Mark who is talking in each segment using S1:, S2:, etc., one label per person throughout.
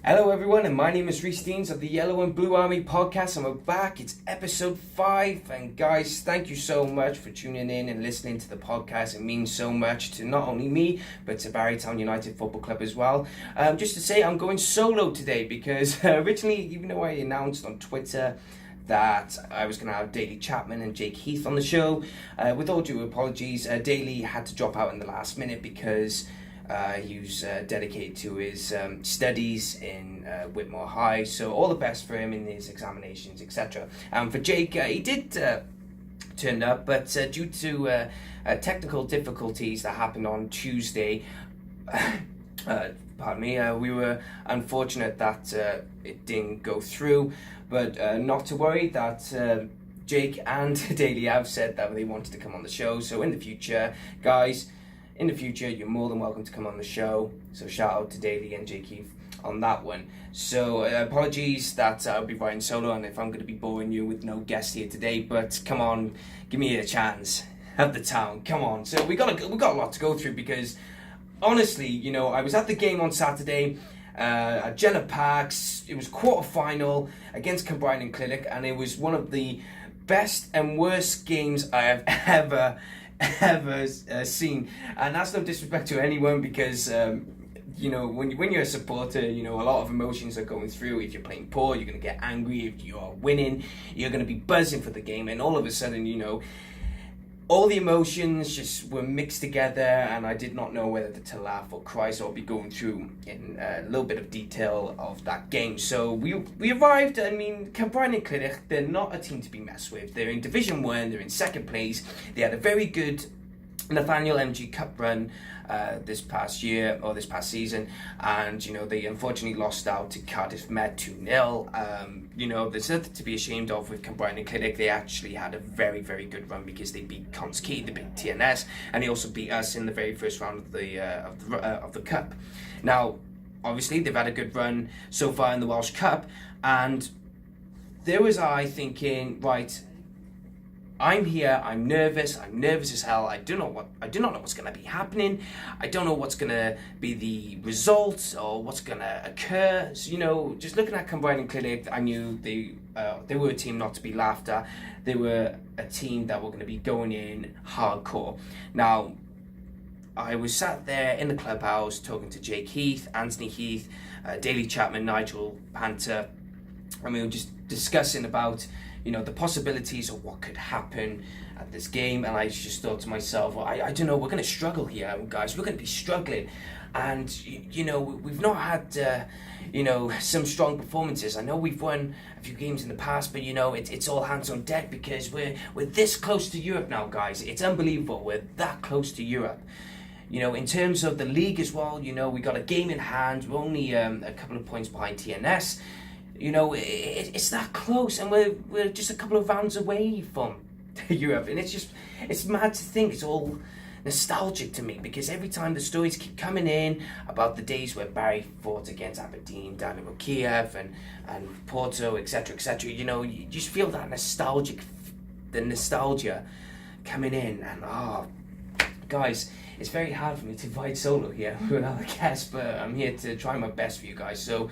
S1: Hello everyone, and my name is Rhys Deans of the Yellow and Blue Army podcast, and we're back. It's episode 5, and guys, thank you so much for tuning in and listening to the podcast. It means so much to not only me, but to Barrytown United Football Club as well. Just to say, I'm going solo today because originally, even though I announced on Twitter that I was going to have Daly Chapman and Jake Heath on the show, with all due apologies, Daly had to drop out in the last minute because he was dedicated to his studies in Whitmore High, so all the best for him in his examinations, etc. For Jake, he did turn up, but due to technical difficulties that happened on Tuesday, pardon me, we were unfortunate that it didn't go through, but not to worry, that Jake and Daly have said that they wanted to come on the show, so in the future, guys, you're more than welcome to come on the show. So shout out to Daly and Jake Heath on that one. So apologies that I'll be riding solo and if I'm going to be boring you with no guest here today. But come on, give me a chance. Have the town. Come on. So we got a lot to go through because honestly, you know, I was at the game on Saturday at Jenner Parks. It was quarter-final against Cumbrian and Clinic, and it was one of the best and worst games I have ever seen, and that's no disrespect to anyone because you know, when you're a supporter, you know, a lot of emotions are going through. If you're playing poor, you're going to get angry. If you're winning, you're going to be buzzing for the game, and all of a sudden, you know, all the emotions just were mixed together, and I did not know whether to laugh or cry, so I'll be going through in a little bit of detail of that game. So we arrived. I mean, Cumbrian and Clinic, they're not a team to be messed with. They're in Division 1, they're in second place. They had a very good Nathaniel MG Cup run this past season, and you know, they unfortunately lost out to Cardiff Met 2-0. You know, there's nothing to be ashamed of with Cumbrian and Clinic. They actually had a very, very good run because they beat Cons Key, they beat TNS, and they also beat us in the very first round of the cup. Now, obviously, they've had a good run so far in the Welsh Cup, and there was I thinking, right, I'm here, I'm nervous as hell. I do not know what's going to be happening. I don't know what's going to be the result or what's going to occur. So, you know, just looking at Cumbrian and Clinic, I knew they were a team not to be laughed at. They were a team that were going to be going in hardcore. Now, I was sat there in the clubhouse talking to Jake Heath, Anthony Heath, Daly Chapman, Nigel Panter, and we were just discussing about, you know, the possibilities of what could happen at this game, and I just thought to myself, well, I don't know, we're going to struggle here, guys. We're going to be struggling, and you know, we've not had you know, some strong performances. I know we've won a few games in the past, but you know, it's all hands on deck because we're this close to Europe now, guys. It's unbelievable. We're that close to Europe. You know, in terms of the league as well, you know, we got a game in hand. We're only a couple of points behind TNS. You know, it's that close, and we're just a couple of rounds away from Europe, and it's mad to think. It's all nostalgic to me because every time the stories keep coming in about the days where Barry fought against Aberdeen, Dynamo Kiev, and Porto, etc., you know, you just feel that nostalgia coming in, and guys, it's very hard for me to ride solo here without a guest, but I'm here to try my best for you guys. So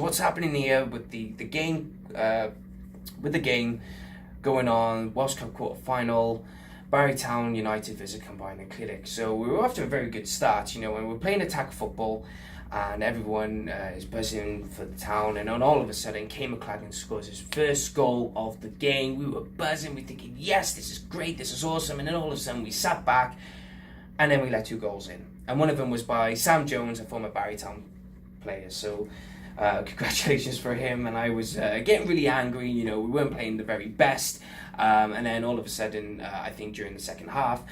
S1: what's happening here with the game going on, Welsh Cup quarter final, Barrytown United visit Cumbrian and Clinic. So we were off to a very good start, you know, when we're playing attack football and everyone is buzzing for the town, and then all of a sudden Kane McLagan scores his first goal of the game. We were buzzing, we were thinking, yes, this is great, this is awesome, and then all of a sudden we sat back and then we let 2 goals in. And one of them was by Sam Jones, a former Barrytown player. So congratulations for him, and I was getting really angry. You know, we weren't playing the very best, and then all of a sudden, I think during the second half,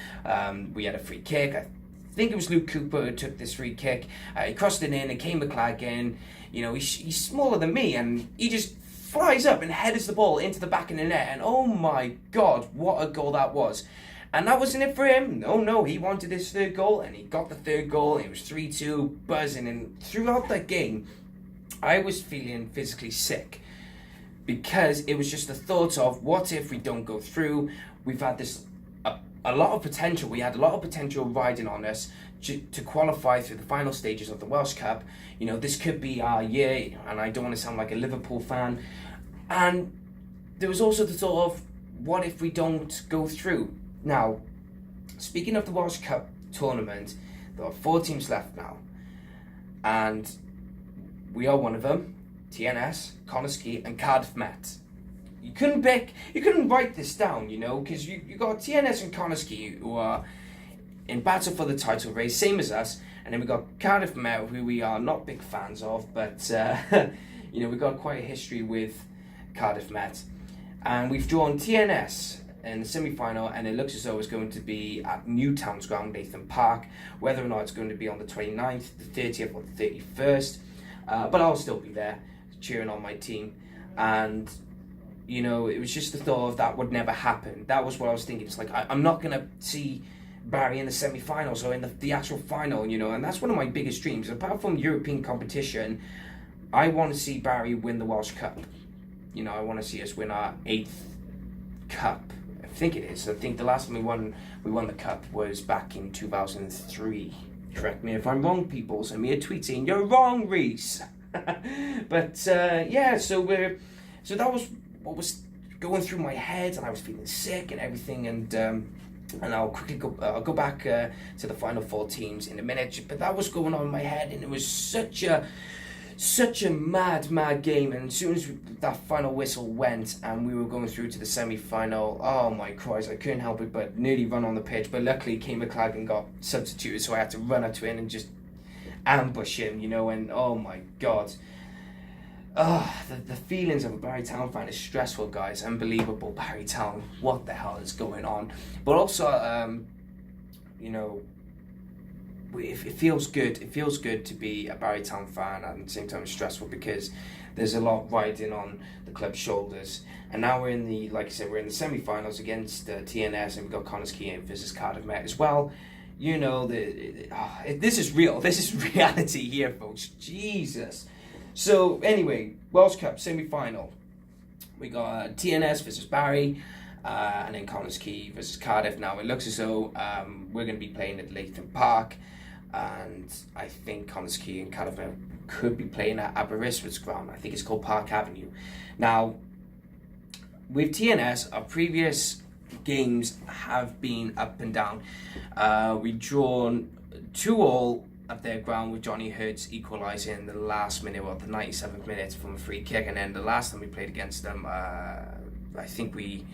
S1: we had a free kick. I think it was Luke Cooper who took this free kick. He crossed it in, and Kane McLagan, you know, he's smaller than me, and he just flies up and headers the ball into the back of the net, and oh my God, what a goal that was. And that wasn't it for him. No, he wanted his third goal, and he got the third goal, and it was 3-2, buzzing, and throughout that game, I was feeling physically sick because it was just the thought of what if we don't go through. We've had this a lot of potential. We had a lot of potential riding on us to qualify through the final stages of the Welsh Cup. You know, this could be our year, and I don't want to sound like a Liverpool fan. And there was also the thought of, what if we don't go through? Now, speaking of the Welsh Cup tournament, there are 4 teams left now, and we are one of them. TNS, Connasky, and Cardiff Met. You couldn't write this down, you know, because you got TNS and Connasky who are in battle for the title race, same as us, and then we got Cardiff Met, who we are not big fans of, but you know, we got quite a history with Cardiff Met, and we've drawn TNS in the semi-final, and it looks as though it's going to be at Newtown's ground, Nathan Park. Whether or not it's going to be on the 29th, the 30th, or the 31st, but I'll still be there cheering on my team. And you know, it was just the thought of that would never happen. That was what I was thinking. It's like, I'm not going to see Barry in the semi-finals or in the actual final, you know, and that's one of my biggest dreams. Apart from European competition, I want to see Barry win the Welsh Cup. You know, I want to see us win our 8th cup. I think it is. I think the last time we won the cup was back in 2003. Correct me if I'm wrong, people. Send me a tweet saying, "You're wrong, Reese." But yeah, so that was what was going through my head, and I was feeling sick and everything, and I'll quickly go back to the final 4 teams in a minute, but that was going on in my head, and it was such a mad game. And as soon as that final whistle went and we were going through to the semi-final, oh my Christ, I couldn't help it but nearly run on the pitch, but luckily Kane McLagan got substituted, so I had to run up to him and just ambush him, you know. And oh my God, the feelings of a Barry Town fan is stressful, guys. Unbelievable. Barry Town, what the hell is going on? But also, you know, it feels good. It feels good to be a Barry Town fan, and at the same time it's stressful because there's a lot riding on the club's shoulders. And now we're in the, like I said, we're in the semi-finals against TNS, and we've got Connasky versus Cardiff Met as well. You know, this is real. This is reality here, folks. Jesus. So anyway, Welsh Cup semi-final. We got TNS versus Barry, and then Connasky versus Cardiff. Now it looks as though we're going to be playing at Leighton Park, and I think Connasky and Cardiff could be playing at Aberystwyth's ground. I think it's called Park Avenue. Now, with TNS, our previous games have been up and down. We've drawn 2-2 at their ground, with Johnny Hurts equalising in the last minute, well, the 97th minute from a free kick. And then the last time we played against them, I think we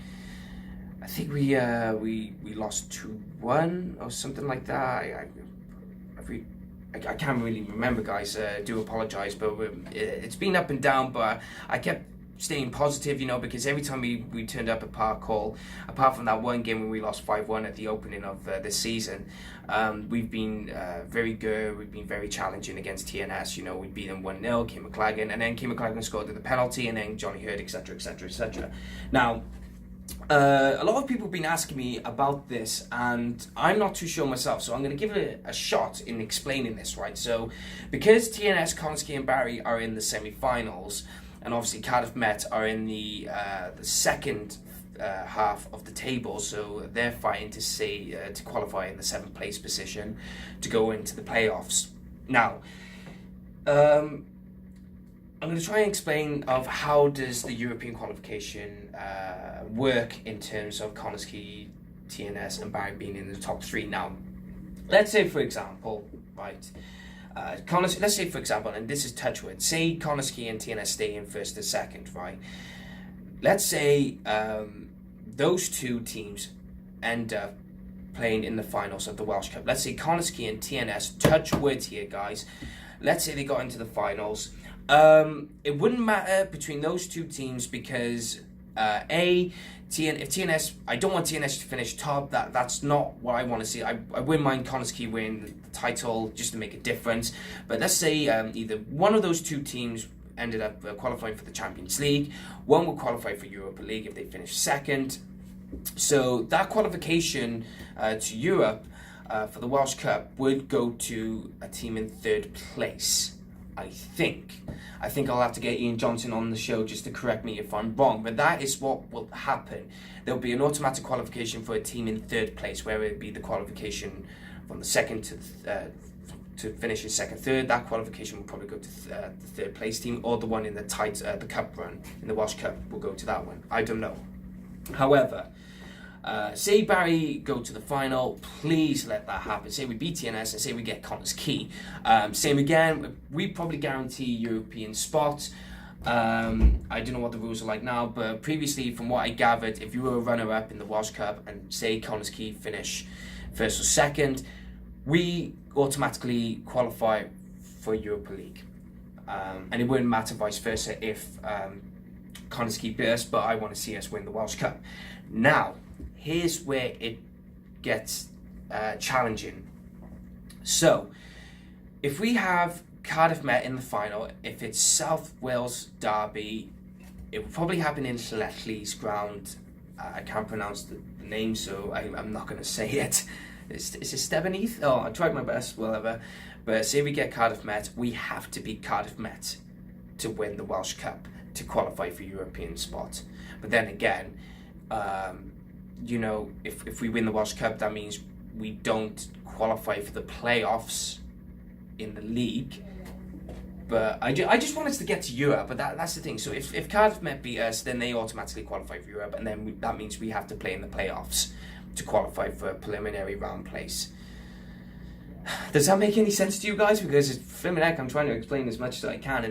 S1: lost 2-1 or something like that. I can't really remember, guys. Do apologise, but it's been up and down. But I kept staying positive, you know, because every time we turned up at Park Hall, apart from that one game when we lost 5-1 at the opening of this season, we've been very good. We've been very challenging against TNS. You know, we beat them 1-0, Kane McLagan, and then Kane McLagan scored the penalty, and then Johnny Hurd, etc., etc., etc. Now, a lot of people have been asking me about this, and I'm not too sure myself, so I'm going to give it a shot in explaining this, right? So, because TNS, Connasky, and Barry are in the semi-finals, and obviously Cardiff Met are in the second half of the table, so they're fighting to qualify in the 7th place position to go into the playoffs. Now, I'm going to try and explain of how does the European qualification work in terms of Connasky, TNS, and Barry being in the top 3. Now, let's say for example, right, let's say for example, and this is touchwood, say Connasky and TNS stay in 1st or 2nd, right? Let's say those 2 teams end up playing in the finals of the Welsh Cup. Let's say Connasky and TNS, touchwood here, guys, let's say they got into the finals. It wouldn't matter between those 2 teams because if TNS, I don't want TNS to finish top. That's not what I want to see. I wouldn't mind Connasky winning the title just to make a difference. But let's say either one of those 2 teams ended up qualifying for the Champions League. One will qualify for Europa League if they finish 2nd. So that qualification to Europe for the Welsh Cup would go to a team in 3rd place. I think I'll have to get Ian Johnson on the show just to correct me if I'm wrong, but that is what will happen. There'll be an automatic qualification for a team in third place, where it would be the qualification from the second to finish in second, third. That qualification will probably go to the third place team, or the one in the the cup run in the Welsh Cup will go to that one. I don't know. However, say Barry go to the final, please let that happen. Say we beat TNS and say we get Connors Key. Same again, we probably guarantee European spots. I don't know what the rules are like now, but previously, from what I gathered, if you were a runner-up in the Welsh Cup and say Connors Key finish first or second, we automatically qualify for Europa League. And it wouldn't matter vice versa if Connors Key beat us, but I want to see us win the Welsh Cup. Now, here's where it gets challenging. So, if we have Cardiff Met in the final, if it's South Wales Derby, it will probably happen in Llethley's ground. I can't pronounce the name, so I'm not going to say it. Is it Stevenage? Oh, I tried my best, whatever. But say we get Cardiff Met, we have to beat Cardiff Met to win the Welsh Cup to qualify for European spot. But then again, if we win the Welsh Cup, that means we don't qualify for the playoffs in the league. But I just want us to get to Europe, but that's the thing. So if Cardiff Met beat us, then they automatically qualify for Europe, and then that means we have to play in the playoffs to qualify for a preliminary round place. Does that make any sense to you guys? Because it's flipping heck, I'm trying to explain as much as I can,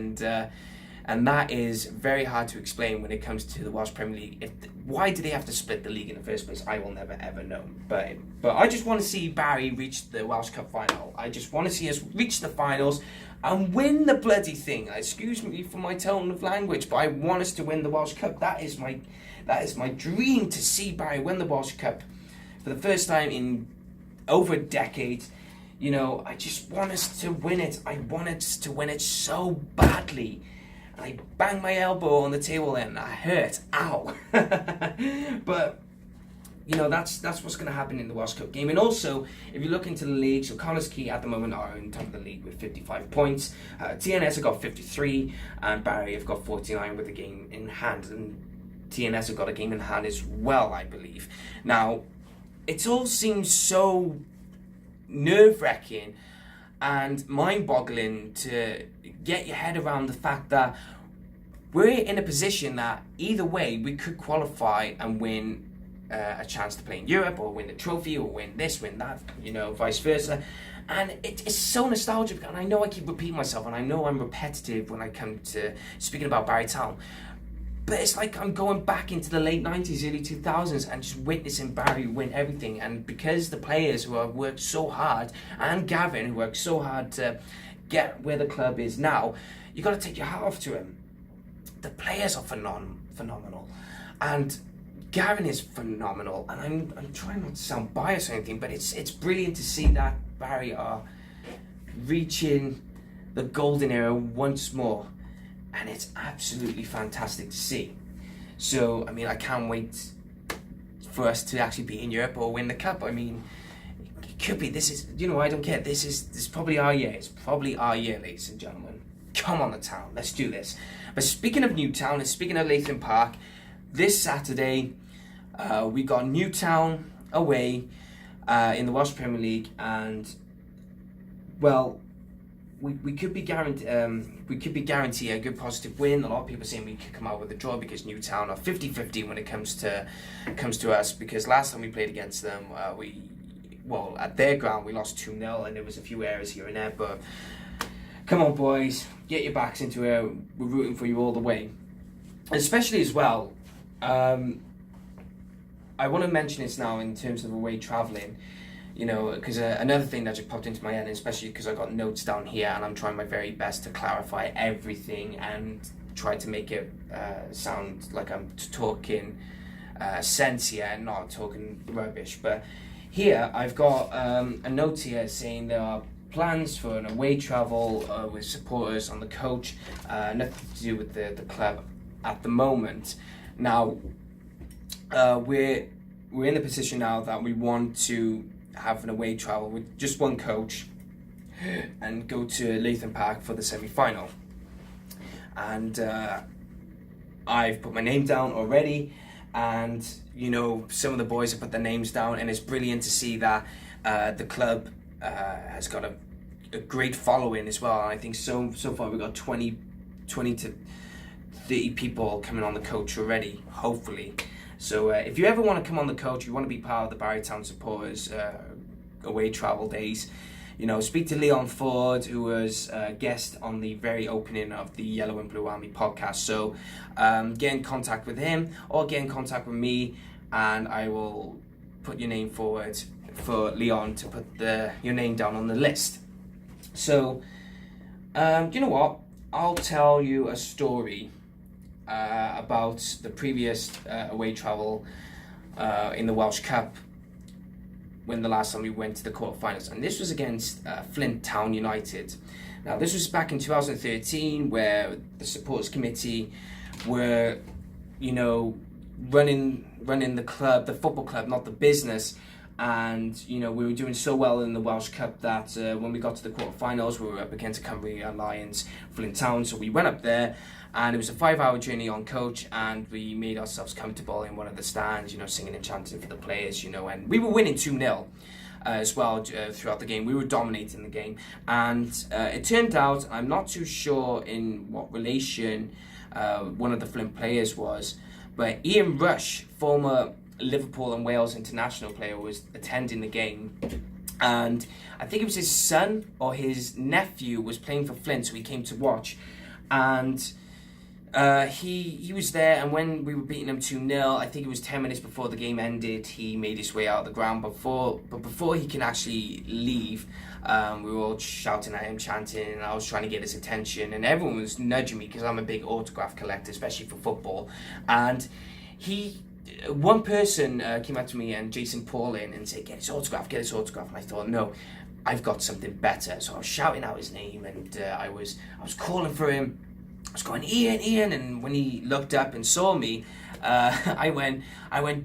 S1: and that is very hard to explain when it comes to the Welsh Premier League. Why do they have to split the league in the first place? I will never ever know. But I just want to see Barry reach the Welsh Cup final. I just want to see us reach the finals and win the bloody thing. Excuse me for my tone of language, but I want us to win the Welsh Cup. That is my dream, to see Barry win the Welsh Cup for the first time in over a decade. I just want us to win it. I want us to win it so badly. And I banged my elbow on the table and that hurt. Ow. But that's what's going to happen in the Welsh Cup game. And also, if you look into the league, so Connors Key at the moment are in top of the league with 55 points. TNS have got 53, and Barry have got 49 with a game in hand. And TNS have got a game in hand as well, I believe. Now, it all seems so nerve-wracking and mind-boggling to get your head around the fact that we're in a position that either way we could qualify and win a chance to play in Europe, or win the trophy, or win this, win that, vice versa. And it's so nostalgic, and I know I keep repeating myself, and I know I'm repetitive when I come to speaking about Barry Town, but it's like I'm going back into the late 90s, early 2000s, and just witnessing Barry win everything. And because the players who have worked so hard, and Gavin, who worked so hard to get where the club is now, you got to take your hat off to him. The players are phenomenal, and Gavin is phenomenal. And I'm trying not to sound biased or anything, but it's brilliant to see that Barry are reaching the golden era once more. And it's absolutely fantastic to see. So, I can't wait for us to actually be in Europe or win the cup. It could be, this is, I don't care. This is probably our year. It's probably our year, ladies and gentlemen. Come on, the town. Let's do this. But speaking of Newtown and speaking of Latham Park, this Saturday, we got Newtown away in the Welsh Premier League. And, well, we could be guaranteed a good positive win. A lot of people saying we could come out with a draw because Newtown are 50-50 when it comes to us, because last time we played against them, at their ground we lost 2-0 and there was a few errors here and there. But come on, boys, get your backs into it. We're rooting for you all the way. Especially as well, I want to mention this now in terms of away travelling. Because another thing that just popped into my head, and especially because I got notes down here and I'm trying my very best to clarify everything and try to make it sound like I'm talking sense here and not talking rubbish. But here I've got a note here saying there are plans for an away travel with supporters on the coach, nothing to do with the club at the moment. Now, we're in the position now that we want to have an away travel with just one coach, and go to Latham Park for the semi-final. And I've put my name down already, and some of the boys have put their names down, and it's brilliant to see that the club has got a great following as well. And I think so far we've got 20 to 30 people coming on the coach already, hopefully. So if you ever want to come on the coach, you want to be part of the Barrytown supporters away travel days, speak to Leon Ford, who was a guest on the very opening of the Yellow and Blue Army podcast. So get in contact with him or get in contact with me, and I will put your name forward for Leon to put your name down on the list. So, you know what? I'll tell you a story about the previous away travel in the Welsh Cup, when the last time we went to the quarterfinals, and this was against Flint Town United. Now, this was back in 2013, where the supporters committee were, running the club, the football club, not the business. And we were doing so well in the Welsh Cup that when we got to the quarterfinals, we were up against Cumbria Lions, Flint Town. So we went up there, and it was a 5-hour journey on coach, and we made ourselves comfortable in one of the stands, singing and chanting for the players, and we were winning 2-0 as well throughout the game. We were dominating the game, and it turned out, I'm not too sure in what relation one of the Flint players was, but Ian Rush, former Liverpool and Wales international player, was attending the game, and I think it was his son or his nephew was playing for Flint, so he came to watch, and he was there. And when we were beating them 2-0, I think it was 10 minutes before the game ended, he made his way out of the ground. Before he can actually leave, we were all shouting at him, chanting, and I was trying to get his attention, and everyone was nudging me because I'm a big autograph collector, especially for football. And one person came up to me, and Jason Paulin, and said, get his autograph. And I thought, no, I've got something better. So I was shouting out his name, and I was calling for him. I was going, Ian, and when he looked up and saw me, I went,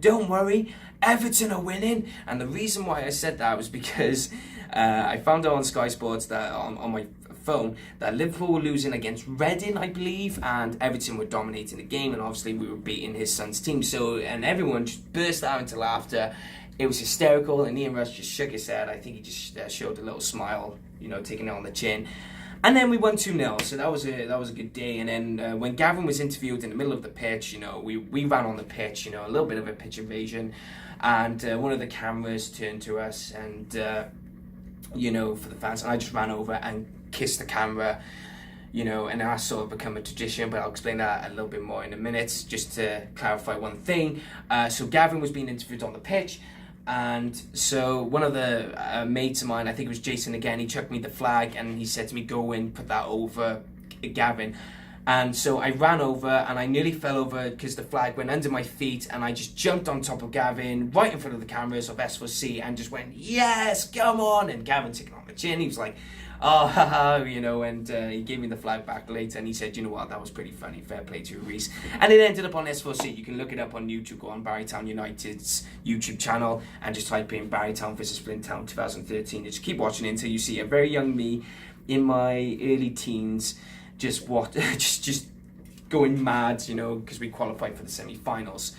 S1: don't worry, Everton are winning. And the reason why I said that was because I found out on Sky Sports that on my phone that Liverpool were losing against Reading, I believe, and Everton were dominating the game, and obviously we were beating his son's team. So, and everyone just burst out into laughter. It was hysterical, and Ian Rush just shook his head. I think he just showed a little smile, taking it on the chin. And then we won 2-0, so that was a good day. And then when Gavin was interviewed in the middle of the pitch, we ran on the pitch, a little bit of a pitch invasion, and one of the cameras turned to us, and for the fans, and I just ran over and kissed the camera, and that's sort of become a tradition, but I'll explain that a little bit more in a minute. Just to clarify one thing, so Gavin was being interviewed on the pitch, and so one of the mates of mine, I think it was Jason again, he chucked me the flag, and he said to me, go in, put that over Gavin. And so I ran over, and I nearly fell over because the flag went under my feet, and I just jumped on top of Gavin right in front of the cameras of S4C and just went, yes, come on. And Gavin took it on the chin. He was like, oh, haha, and he gave me the flag back later, and he said, that was pretty funny, fair play to you, Reese. And it ended up on S4C. You can look it up on YouTube, go on Barrytown United's YouTube channel and just type in Barrytown versus Flint Town 2013. Just keep watching until you see a very young me in my early teens just going mad, because we qualified for the semi-finals.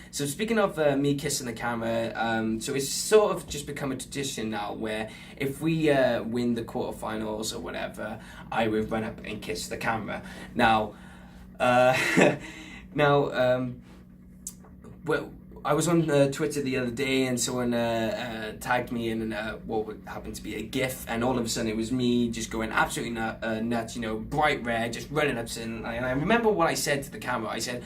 S1: So speaking of me kissing the camera, so it's sort of just become a tradition now where if we win the quarterfinals or whatever, I would run up and kiss the camera. Now, well, I was on Twitter the other day, and someone tagged me in what would happen to be a GIF, and all of a sudden it was me just going absolutely nuts, bright red, just running up, and I remember what I said to the camera. I said,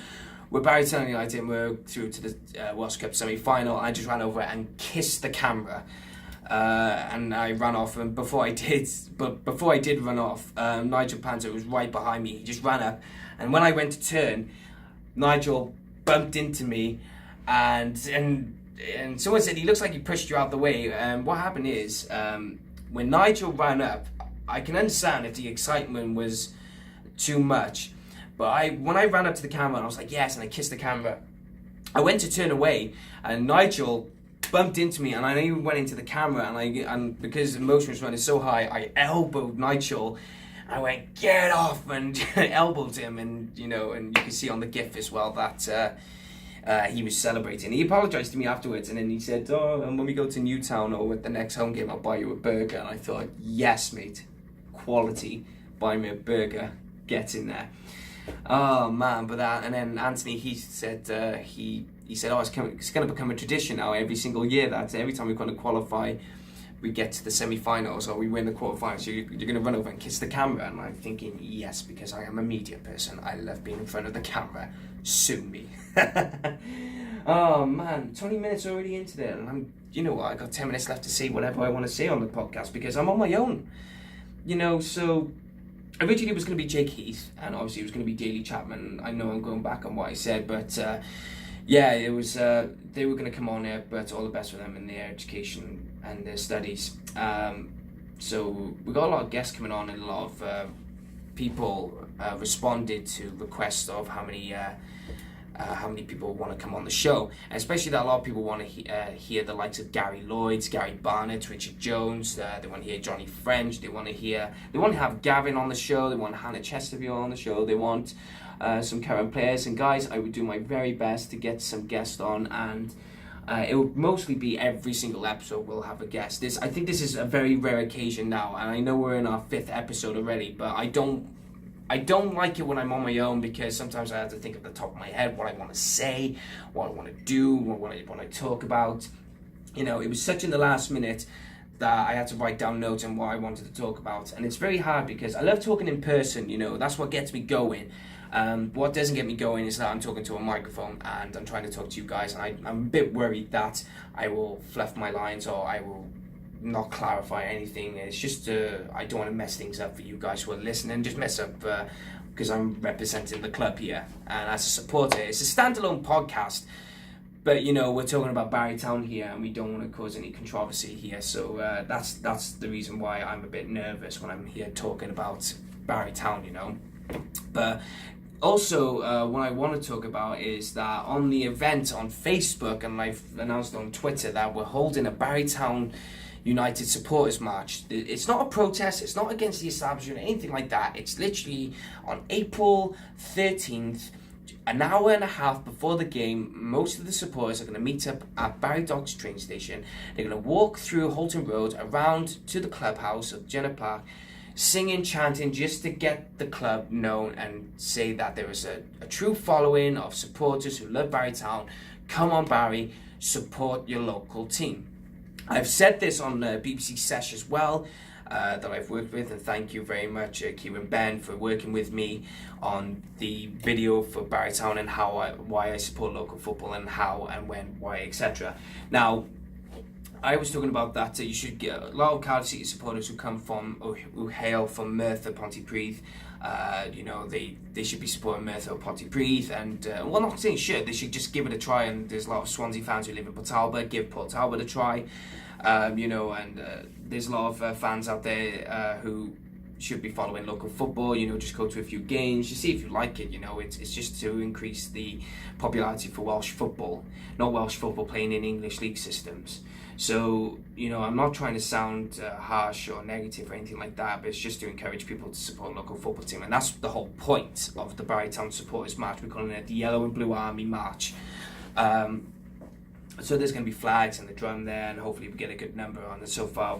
S1: we're Barrytown United, and we're through to the Welsh Cup semi-final. I just ran over and kissed the camera, and I ran off. And before I did run off, Nigel Panzer was right behind me. He just ran up, and when I went to turn, Nigel bumped into me, and someone said he looks like he pushed you out the way. And what happened is, when Nigel ran up, I can understand if the excitement was too much. But when I ran up to the camera and I was like, yes, and I kissed the camera, I went to turn away, and Nigel bumped into me, and I even went into the camera, and because the emotion was running so high, I elbowed Nigel. I went, get off, and elbowed him, and you can see on the GIF as well that he was celebrating. He apologised to me afterwards, and then he said, oh, and when we go to Newtown or at the next home game, I'll buy you a burger. And I thought, yes, mate, quality, buy me a burger, get in there. Oh man, but that, and then Anthony, he said, he said, oh, it's going to become a tradition now every single year that every time we're going to qualify, we get to the semi-finals or we win the quarterfinals, you're going to run over and kiss the camera. And I'm thinking, yes, because I am a media person. I love being in front of the camera. Sue me. Oh man, 20 minutes already into it, and I'm, you know what, I got 10 minutes left to say whatever I want to say on the podcast because I'm on my own. So originally it was going to be Jake Heath, and obviously it was going to be Daley Chapman. I know I'm going back on what I said, but yeah, it was. They were going to come on here, but all the best for them in their education and their studies. So we got a lot of guests coming on, and a lot of people responded to requests of how many people want to come on the show, and especially that a lot of people want to hear the likes of Gary Lloyd, Gary Barnett, Richard Jones. They want to hear Johnny French. They want to have Gavin on the show. They want Hannah Chesterfield on the show. They want some current players. And guys, I would do my very best to get some guests on, and it will mostly be every single episode we'll have a guest. I think this is a very rare occasion now, and I know we're in our 5th episode already, but I don't like it when I'm on my own, because sometimes I have to think at the top of my head what I want to say, what I want to do, what I want to talk about. It was such in the last minute that I had to write down notes on what I wanted to talk about. And it's very hard because I love talking in person, that's what gets me going. What doesn't get me going is that I'm talking to a microphone and I'm trying to talk to you guys, and I'm a bit worried that I will fluff my lines or I will not clarify anything. It's just I don't want to mess things up for you guys who are listening, just mess up because I'm representing the club here, and as a supporter it's a standalone podcast, but we're talking about Barrytown here and we don't want to cause any controversy here, so that's the reason why I'm a bit nervous when I'm here talking about Barrytown. But also what I want to talk about is that on the event on Facebook, and I've announced on Twitter, that we're holding a Barrytown United supporters march. It's not a protest, it's not against the establishment or anything like that. It's literally on April 13th, an hour and a half before the game. Most of the supporters are going to meet up at Barry Docks train station. They're going to walk through Holton Road around to the clubhouse of Jenner Park, singing, chanting, just to get the club known and say that there is a true following of supporters who love Barrytown. Come on Barry, support your local team. I've said this on BBC Sesh as well, that I've worked with, and thank you very much, Kieran Ben, for working with me on the video for Barrytown and why I support local football and how and when, why, etc. Now, I was talking about that you should get a lot of Cardiff City supporters who hail from Merthyr Pontypridd. They should be supporting Merthyr Pontypridd, and not saying should, they should just give it a try. And there's a lot of Swansea fans who live in Port Talbot. Give Port Talbot a try, and there's a lot of fans out there who should be following local football. Just go to a few games, just see if you like it. It's just to increase the popularity for Welsh football, not Welsh football playing in English league systems. So, I'm not trying to sound harsh or negative or anything like that, but it's just to encourage people to support a local football team. And that's the whole point of the Barrytown Supporters March. We're calling it the Yellow and Blue Army March. So there's going to be flags and the drum there, and hopefully we get a good number on it. So far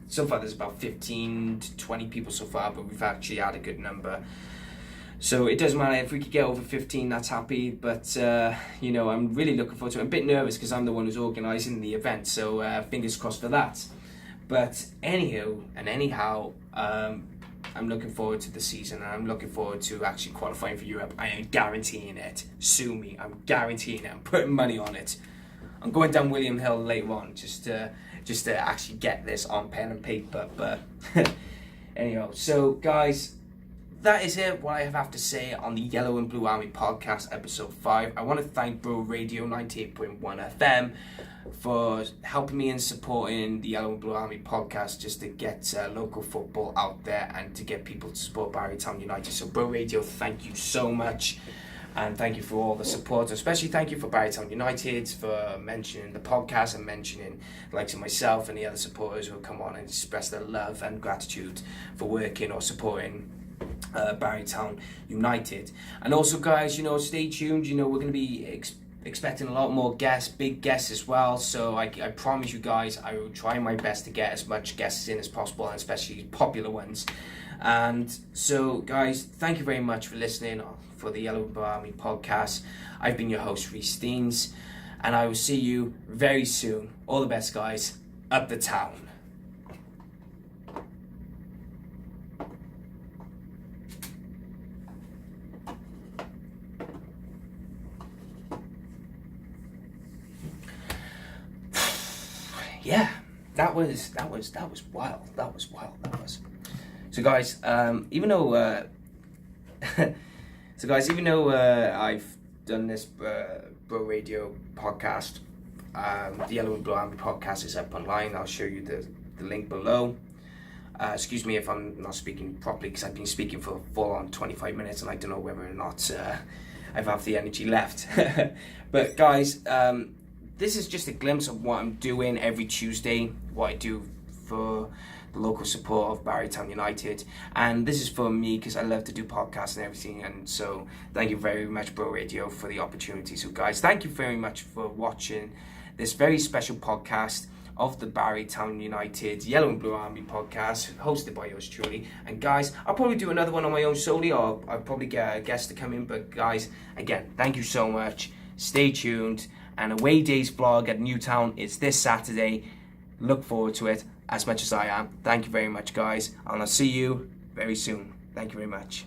S1: there's about 15 to 20 people so far, but we've actually had a good number. So it doesn't matter if we could get over 15, that's happy. But I'm really looking forward to it. I'm a bit nervous because I'm the one who's organising the event, so fingers crossed for that. But anyhow, I'm looking forward to the season, and I'm looking forward to actually qualifying for Europe. I am guaranteeing it. Sue me. I'm guaranteeing it. I'm putting money on it. I'm going down William Hill later on just to actually get this on pen and paper. But anyhow, so guys, that is it, what I have to say on the Yellow and Blue Army podcast, episode 5. I want to thank Bro Radio 98.1 FM for helping me in supporting the Yellow and Blue Army podcast, just to get local football out there and to get people to support Barrytown United. So Bro Radio, thank you so much. And thank you for all the support, especially thank you for Barrytown United for mentioning the podcast and mentioning like to myself and the other supporters who have come on and express their love and gratitude for working or supporting Barrytown United. And also, guys, stay tuned. We're going to be expecting a lot more guests, big guests as well. So I promise you guys, I will try my best to get as much guests in as possible, and especially popular ones. And so, guys, thank you very much for listening for the Yellow and Blue Army podcast. I've been your host, Rhys Deans, and I will see you very soon. All the best, guys. Up the town. Yeah, that was wild. That was. So guys, even though I've done this Bro Radio podcast, the Yellow and Blue Army podcast is up online. I'll show you the link below. Excuse me if I'm not speaking properly, because I've been speaking for full on 25 minutes and I don't know whether or not I have the energy left. But guys, this is just a glimpse of what I'm doing every Tuesday, what I do for the local support of Barrytown United. And this is for me because I love to do podcasts and everything. And so thank you very much, Bro Radio, for the opportunity. So guys, thank you very much for watching this very special podcast of the Barrytown United Yellow and Blue Army podcast, hosted by yours truly. And guys, I'll probably do another one on my own solely, or I'll probably get a guest to come in. But guys, again, thank you so much. Stay tuned. And Away Days vlog at Newtown is this Saturday. Look forward to it as much as I am. Thank you very much, guys. And I'll see you very soon. Thank you very much.